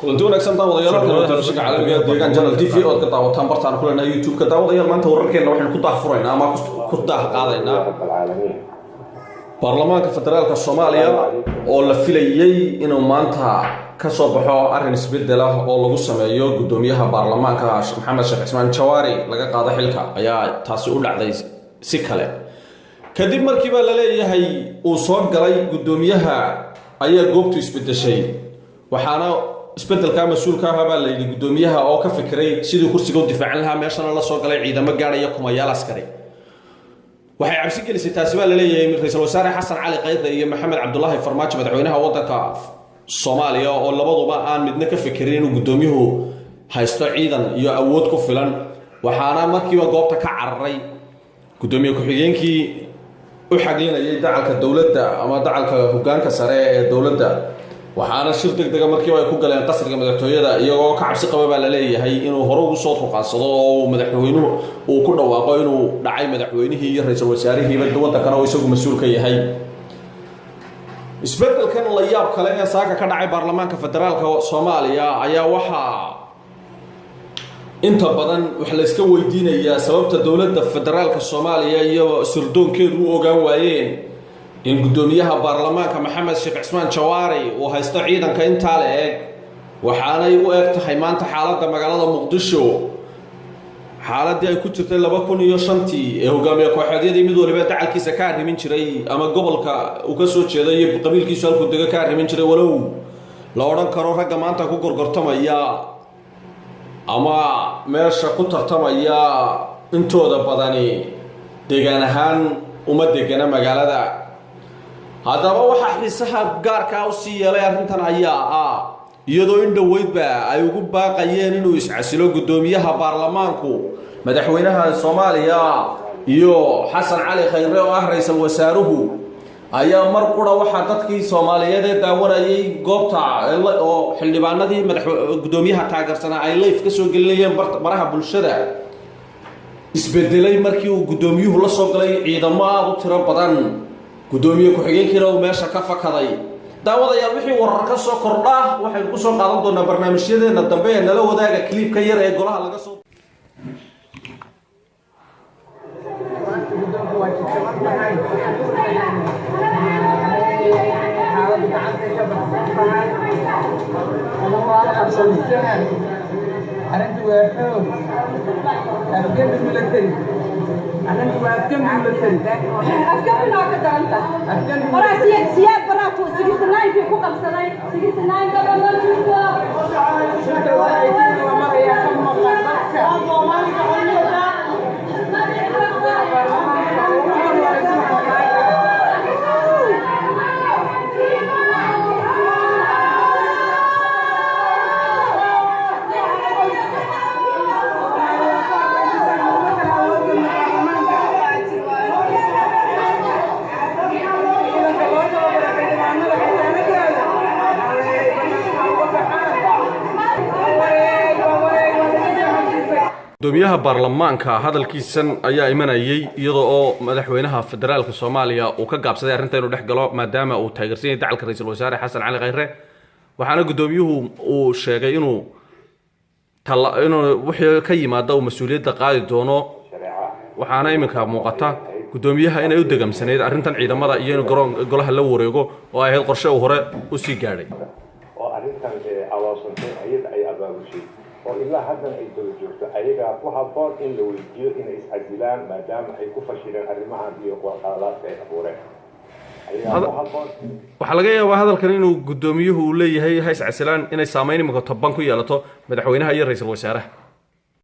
كنت wanaagsan daawadayaal telefishinka caalamiga deegaan channel TV oo ka daawataan bartaan kulana YouTube ka daawadayaal maanta wararkeena waxaan ku daahfuraynaa ama ku daahqaadaynaa baarlamaanka federaalka Soomaaliya oo la filayay inuu maanta ka soo baxo arrin isbedel ah oo lagu sameeyo gudoomiyaha baarlamaanka Maxamed Sheikh Ismaan Jawaari laga qaado xilka ayaa taasi u dhacday si kale kadib markii la leeyahay uu soo galay gudoomiyaha ayaa goobtu isbedeshay waxaana isbedelka mas'uulka ah baa la yiri gudoomiyaha oo ka fikiray sidii kursiga u difaacan lahaa meeshana la soo galay ciidamo gaaraya kumayaal askari waxay cabsi gelisay taasi baa la leeyahay ra'iisul wasaare Xasan Cali Khayre iyo Maxamed Cabdullaahi Farmaajo madaxweynaha waddanka Soomaaliya oo labaduba aan midna ka fikirin inuu gudoomiyuhu haysto ciidan iyo awood ku filan waxaana markiiba goobta ka cararay gudoomiye ku-xigeenkii u xaglinayay dacalka dawladda ama dacalka hoggaanka sare ee dawladda waxaana shir degdeg markiiba ay ku galeen qasriga madaxtooyada iyagoo ka cabsi qaba baa la leeyahay inuu hore ugu soo ruqaansado oo madaxweynuhu uu ku dhawaaqo inuu dhacay madaxweynihii iyo ra'iisul wasaarihii waddankan oo isagu mas'uul ka yahay isbedelkan la yaab kale ee saaka ka dhacay baarlamaanka federaalka Soomaaliya ayaa waxa inta badan wax la iska weydiinayaa sababta dawladda federaalka Soomaaliya iyo sirdoonkeedu u ogaan waayeen in gudoomiyaha baarlamaanka Maxamed Sheikh Ismaan Jawaari uu haysto ciidanka inta la eeg waxaanay u eeg tahay maanta xaaladda magaalada Muqdisho xaaladii ay ku jirtay 2005 ee hogaamiye kooxeedyadii mid waliba dacalkiisa ka arrimin jiray ama gobolka uu ka soo jeeday qabiilkiisu halku dega ka arrimin jiray walow la oran karo ragga maanta ku gorgortamaya ama meesha ku tartamaya intooda badani deegaan ahaan uma degana magaalada haddaba waxa xiisaha gaarka u sii yeelay arrintan ayaa iyadoo in dhaweydba ay ugu baaqayeen inuu iscasilo gudoomiyaha baarlamaanku madaxweynaha Soomaaliya iyo Xasan Cali Khayre oo ah ra'iisul wasaaruhu ayaa mar qura waxa dadkii Soomaaliyeed ee daawanayay goobta oo xildhibaanadii gudoomiyaha taageersanaa ay live ka soo gelinayeen baraha bulshada isbedelay markii uu gudoomiyuhu la soo galay ciidamo aad u tiro badan gudoomiye ku-xigeenkiina uu meesha ka fakaday daawadayaal wixii warar ka soo kordha waxaynu ku soo qaadan doonaa barnaamijyadeena dambe ee nala wadaaga clipka yar ee golaha laga soo أنا وأفكر بالسن. أفكر بالناقة أنت. أفكر. ورا سياد براتو سجيت الناي في كوكب سناي سجيت الناي قبل لا تشوفه. شكرا وايد ومريا كم gudoomiyaha baarlamaanka hadalkiisan ayaa imanayay iyadoo oo madaxweynaha federaalka Soomaaliya uu ka gaabsaday arrinta inuu dhex galo maadaama uu taageersan yahay dacalka ra'iisul wasaare Xasan Cali Khayre waxaana gudoomiyuhu uu sheegay inuu wixii ka yimaado mas'uuliyadda qaadi doono waxaana iminka muuqata gudoomiyaha inay u degamsaneed arrintan ciidamada iyo inuu golaha la wareego oo ay ahayd qorshe uu hore u sii gaadhay oo arrintan awaasantay ayada ay abaabushay oo ilaa haddan ay daba joogto ayaga ku habboon in la weydiiyo inay iscasilaan maadaama ay ku fashireen arrimahan iyo qaladaadka ay abuureen waxaa laga yaabaa hadalkan inuu gudoomiyuhu uu leeyahay ha iscasilaan inay saameyn imika toban ku yeelato madaxweynaha iyo ra'iisul wasaaraha